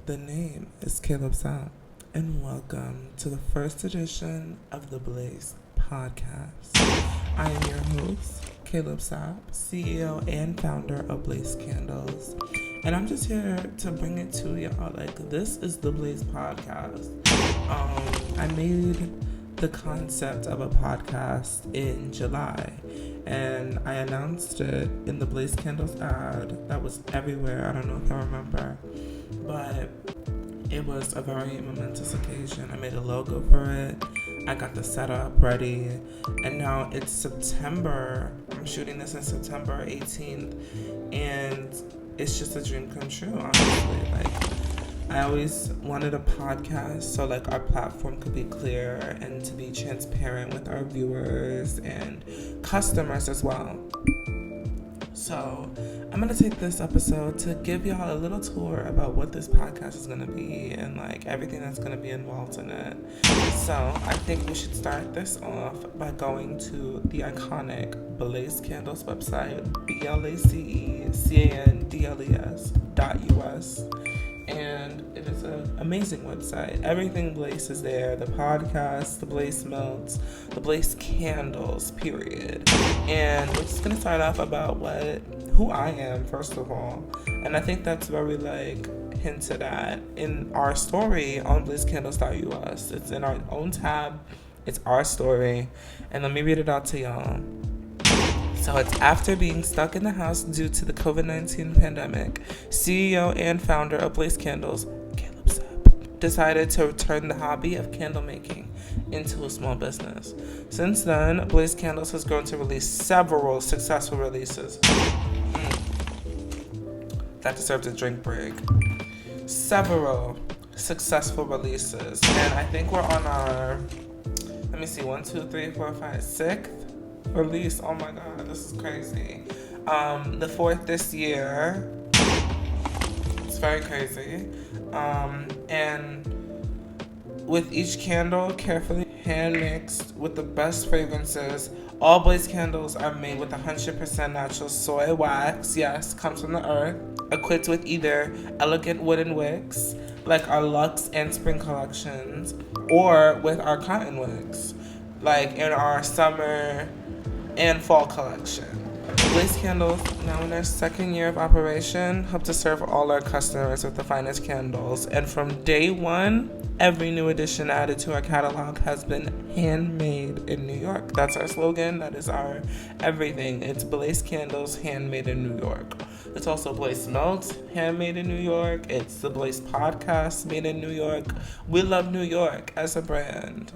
The name is Caleb Sapp, and welcome to the first edition of the Blace Podcast. I am your host, Caleb Sapp, CEO and founder of Blace Candles, and I'm just here to bring it to y'all. This is the Blace Podcast. I made the concept of a podcast in July, and I announced it in the Blace Candles ad that was everywhere. I don't know if I remember, but it was a very momentous occasion. I made a logo for it. I got the setup ready, and now it's September. I'm shooting this in September 18th, and it's just a dream come true, honestly. I always wanted a podcast so our platform could be clear and to be transparent with our viewers and customers as well. So I'm going to take this episode to give y'all a little tour about what this podcast is going to be and everything that's going to be involved in it. So I think we should start this off by going to the iconic Blace Candles website, BlaceCandles.us. And it is an amazing website. Everything Blace is there. The podcast, the Blace melts, the Blace Candles, period. And we're just going to start off about who I am, first of all. And I think that's very hinted at in our story on blacecandles.us. It's in our own tab. It's our story. And let me read it out to y'all. So it's after being stuck in the house due to the COVID-19 pandemic, CEO and founder of Blace Candles, Caleb Sapp, decided to turn the hobby of candle making into a small business. Since then, Blace Candles has grown to release several successful releases. That deserves a drink break. Several successful releases. And I think we're on our, 6th release. Oh my god, this is crazy. The 4th this year. It's very crazy. And with each candle carefully hand mixed with the best fragrances. All Blace candles are made with 100% natural soy wax. Yes, comes from the earth. Equipped with either elegant wooden wicks, like our Luxe and Spring collections, or with our cotton wicks, like in our summer and fall collection. Blace Candles, now in their second year of operation, hope to serve all our customers with the finest candles. And from day one, every new addition added to our catalog has been handmade in New York. That's our slogan. That is our everything. It's Blace Candles, handmade in New York. It's also Blace Melts, handmade in New York. It's the Blace Podcast, made in New York. We love New York as a brand.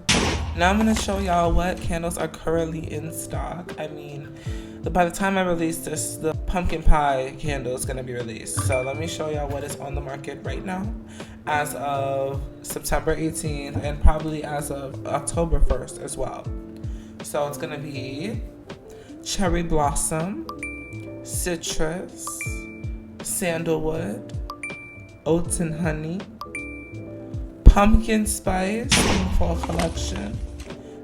Now I'm going to show y'all what candles are currently in stock. By the time I release this, the pumpkin pie candle is going to be released. So let me show y'all what is on the market right now as of September 18th and probably as of October 1st as well. So it's going to be cherry blossom, citrus, sandalwood, oats and honey, pumpkin spice from the fall collection,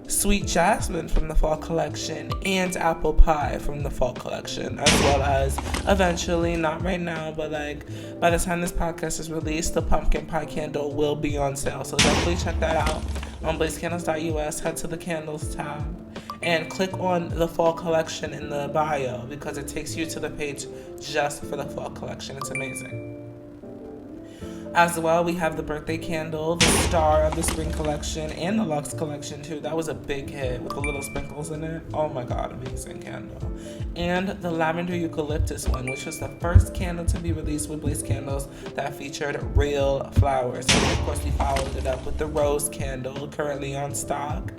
sweet jasmine from the fall collection, and apple pie from the fall collection, as well as eventually, not right now, but by the time this podcast is released, the pumpkin pie candle will be on sale. So definitely check that out on blacecandles.us. Head to the candles tab and click on the fall collection in the bio because it takes you to the page just for the fall collection. It's amazing. As well, we have the birthday candle, the star of the spring collection, and the Luxe collection too. That was a big hit with the little sprinkles in it. Oh my god, amazing candle. And the lavender eucalyptus one, which was the first candle to be released with Blace Candles that featured real flowers. And of course, we followed it up with the rose candle, currently on stock.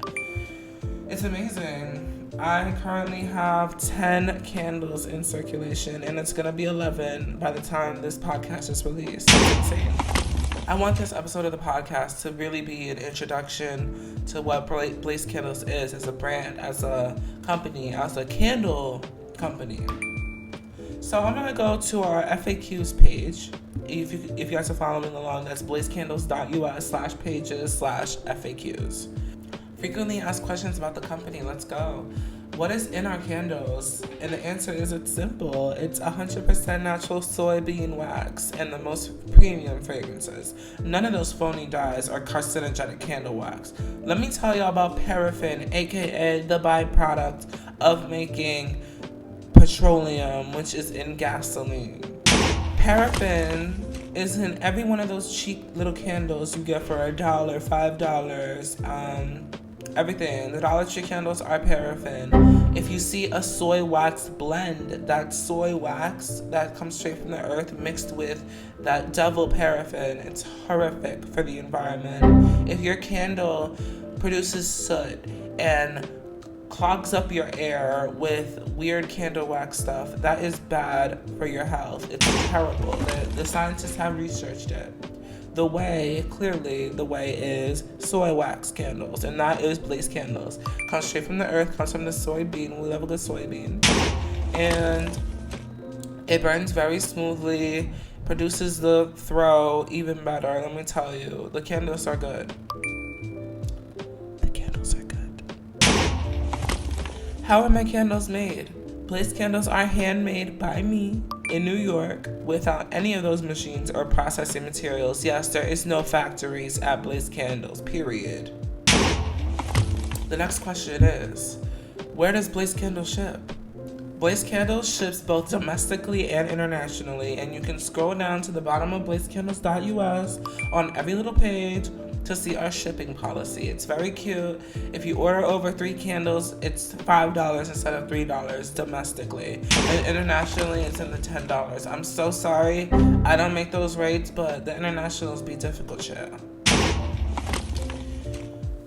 It's amazing. I currently have 10 candles in circulation, and it's going to be 11 by the time this podcast is released. It's insane. I want this episode of the podcast to really be an introduction to what Blace Candles is as a brand, as a company, as a candle company. So I'm going to go to our FAQs page. If you guys are following along, that's blacecandles.us/pages/FAQs. Frequently asked questions about the company. Let's go. What is in our candles? And the answer is it's simple. It's 100% natural soybean wax and the most premium fragrances. None of those phony dyes are carcinogenic candle wax. Let me tell y'all about paraffin, aka the byproduct of making petroleum, which is in gasoline. Paraffin is in every one of those cheap little candles you get for $1, $5, everything. The Dollar Tree candles are paraffin. If you see a soy wax blend, that soy wax that comes straight from the earth mixed with that devil paraffin, it's horrific for the environment. If your candle produces soot and clogs up your air with weird candle wax stuff, that is bad for your health. It's terrible. The scientists have researched it. The way is soy wax candles, and that is Blace Candles. Comes straight from the earth, comes from the soybean. We love a good soybean. And it burns very smoothly, produces the throw even better. Let me tell you, the candles are good. The candles are good. How are my candles made? Blace Candles are handmade by me in New York without any of those machines or processing materials. Yes, there is no factories at Blace Candles, period. The next question is, where does Blace Candles ship? Blace Candles ships both domestically and internationally, and you can scroll down to the bottom of blacecandles.us on every little page to see our shipping policy. It's very cute. If you order over 3 candles, it's $5 instead of $3 domestically. And internationally, it's in the $10. I'm so sorry, I don't make those rates, but the internationals be difficult, chill.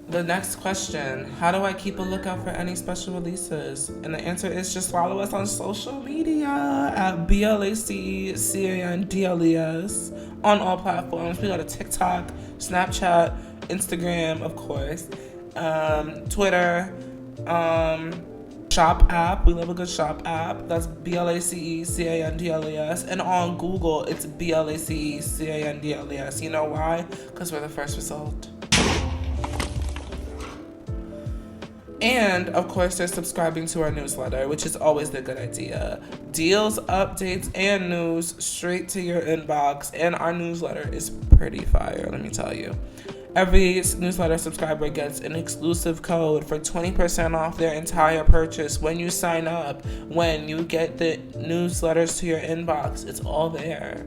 The next question, how do I keep a lookout for any special releases? And the answer is just follow us on social media at BLACECANDLES on all platforms. We got a TikTok, Snapchat, Instagram, of course, Twitter, shop app. We love a good shop app. That's BLACECANDLES. And on Google, it's BLACECANDLES. You know why? Because we're the first result. And, of course, they're subscribing to our newsletter, which is always a good idea. Deals, updates, and news straight to your inbox. And our newsletter is pretty fire, let me tell you. Every newsletter subscriber gets an exclusive code for 20% off their entire purchase when you sign up. When you get the newsletters to your inbox, it's all there.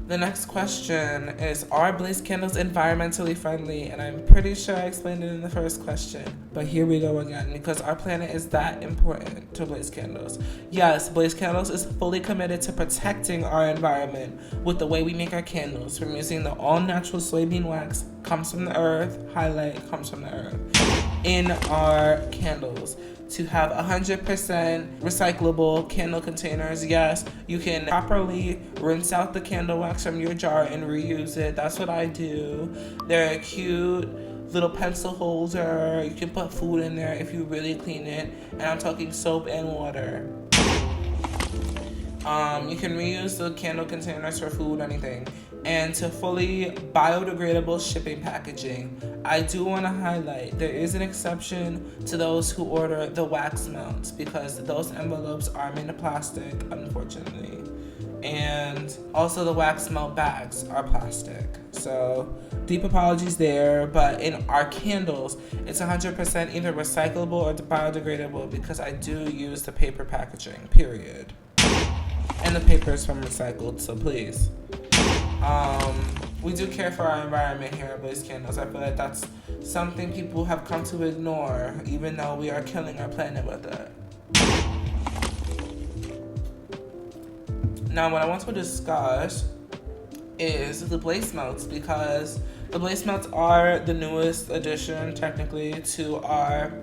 The next question is, are Blace Candles environmentally friendly? And I'm pretty sure I explained it in the first question, but here we go again, because our planet is that important to Blace Candles. Yes, Blace Candles is fully committed to protecting our environment with the way we make our candles, from using the all-natural soybean wax, comes from the earth, highlight, comes from the earth, in our candles. To have 100% recyclable candle containers. Yes, you can properly rinse out the candle wax from your jar and reuse it. That's what I do. They're a cute little pencil holder. You can put food in there if you really clean it. And I'm talking soap and water. You can reuse the candle containers for food, anything. And to fully biodegradable shipping packaging. I do want to highlight, there is an exception to those who order the wax mounts, because those envelopes are made of plastic, unfortunately. And also the wax melt bags are plastic. So deep apologies there, but in our candles, it's 100% either recyclable or biodegradable, because I do use the paper packaging, period. And the paper is from recycled, so please. We do care for our environment here at Blace Candles. I feel like that's something people have come to ignore, even though we are killing our planet with it. Now, what I want to discuss is the Blace Melts, because the Blace Melts are the newest addition, technically, to our,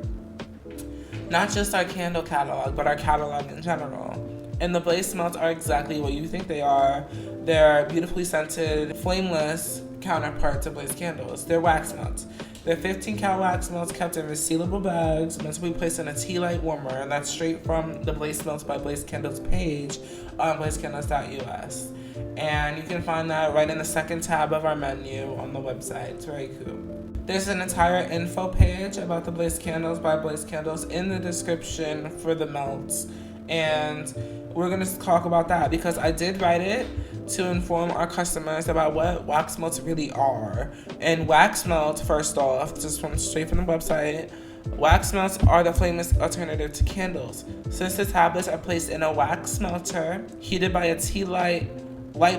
not just our candle catalog, but our catalog in general. And the Blace Melts are exactly what you think they are. They're beautifully scented, flameless counterpart to Blace Candles. They're wax melts. They're 15 cal wax melts kept in resealable bags, meant to be placed in a tea light warmer, and that's straight from the Blace Melts by Blace Candles page on blacecandles.us. And you can find that right in the second tab of our menu on the website. It's very cool. There's an entire info page about the Blace Candles by Blace Candles in the description for the melts. And we're going to talk about that because I did write it to inform our customers about what wax melts really are. And wax melt, first off, just straight from the website, wax melts are the flameless alternative to candles. Since the tablets are placed in a wax melter heated by a tea light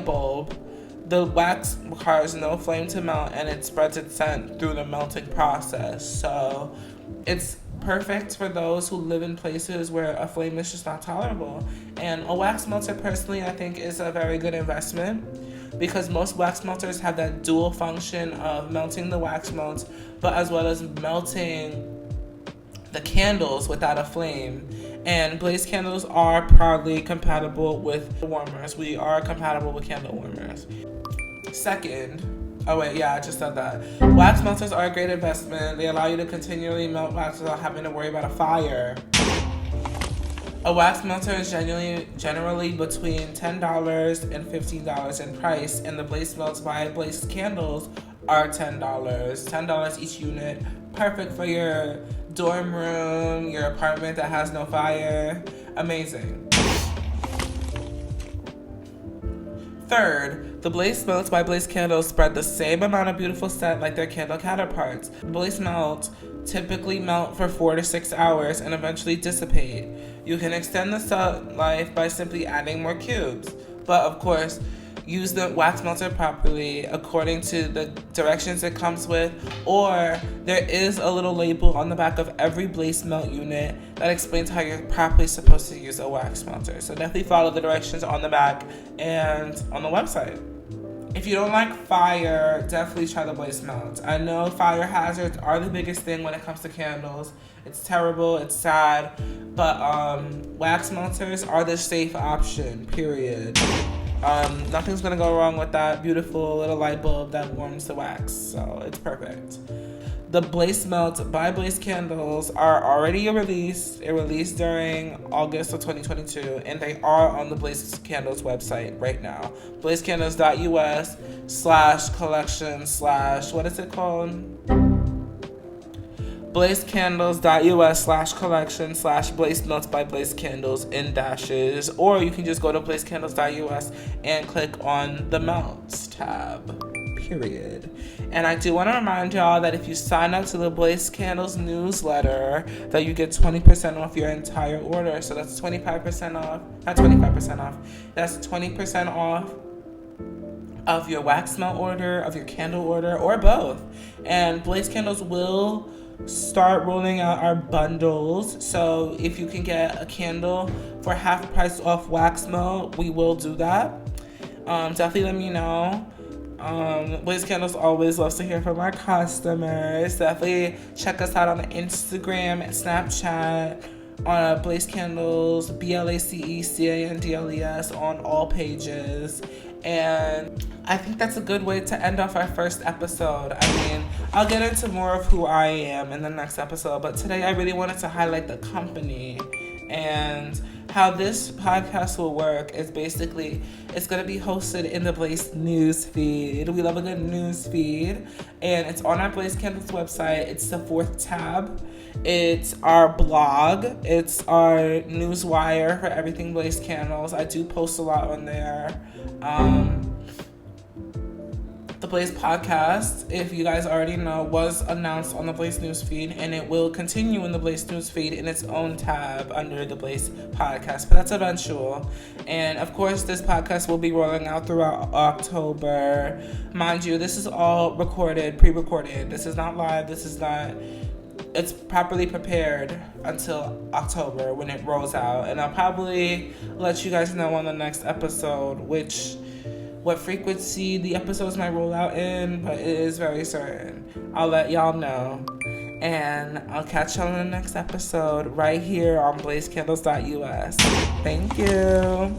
bulb, the wax requires no flame to melt and it spreads its scent through the melting process. So it's perfect for those who live in places where a flame is just not tolerable. And a wax melter, personally, I think is a very good investment because most wax melters have that dual function of melting the wax melts, but as well as melting the candles without a flame. And Blace Candles are proudly compatible with warmers. We are compatible with candle warmers. Second, I just said that. Wax melters are a great investment. They allow you to continually melt wax without having to worry about a fire. A wax melter is generally between $10 and $15 in price, and the Blace melts by Blace Candles are $10. $10 each unit. Perfect for your dorm room, your apartment that has no fire. Amazing. Third, the Blace melts by Blace Candles spread the same amount of beautiful scent like their candle counterparts. Blace melts typically melt for 4 to 6 hours and eventually dissipate. You can extend the scent life by simply adding more cubes, but of course, use the wax melter properly according to the directions it comes with, or there is a little label on the back of every Blace melt unit that explains how you're properly supposed to use a wax melter. So definitely follow the directions on the back and on the website. If you don't like fire, definitely try the Blace melt. I know fire hazards are the biggest thing when it comes to candles. It's terrible, it's sad, but wax melters are the safe option, period. Nothing's gonna go wrong with that beautiful little light bulb that warms the wax, so it's perfect. The Blace Melt by Blace Candles are already released. It released during August of 2022, and they are on the Blace Candles website right now. blacecandles.us/collection/ what is it called? blacecandles.us/collection/ Blace Melts by Blace Candles in dashes, or you can just go to blacecandles.us and click on the Melts tab, period. And I do want to remind y'all that if you sign up to the Blace Candles newsletter, that you get 20% off your entire order. So that's 25% off, not 25% off, that's 20% off of your wax melt order, of your candle order, or both. And Blace Candles will start rolling out our bundles, so if you can get a candle for half price off wax melt, we will do that. Definitely let me know. Blace Candles always loves to hear from our customers. Definitely check us out on Instagram and Snapchat on Blace Candles, BLACECANDLES on all pages. And I think that's a good way to end off our first episode. I mean, I'll get into more of who I am in the next episode, but today I really wanted to highlight the company. And how this podcast will work is basically, it's going to be hosted in the Blace news feed. We love a good news feed, and it's on our Blace Candles website. It's the 4th tab. It's our blog. It's our newswire for everything Blace Candles. I do post a lot on there. The Blace Podcast, if you guys already know, was announced on the Blace newsfeed, and it will continue in the Blace newsfeed in its own tab under the Blace Podcast, but that's eventual. And of course, this podcast will be rolling out throughout October. Mind you, this is all recorded, pre-recorded. This is not live. It's properly prepared until October when it rolls out. And I'll probably let you guys know on the next episode what frequency the episodes might roll out in, but it is very certain. I'll let y'all know. And I'll catch y'all in the next episode right here on blacecandles.us. Thank you.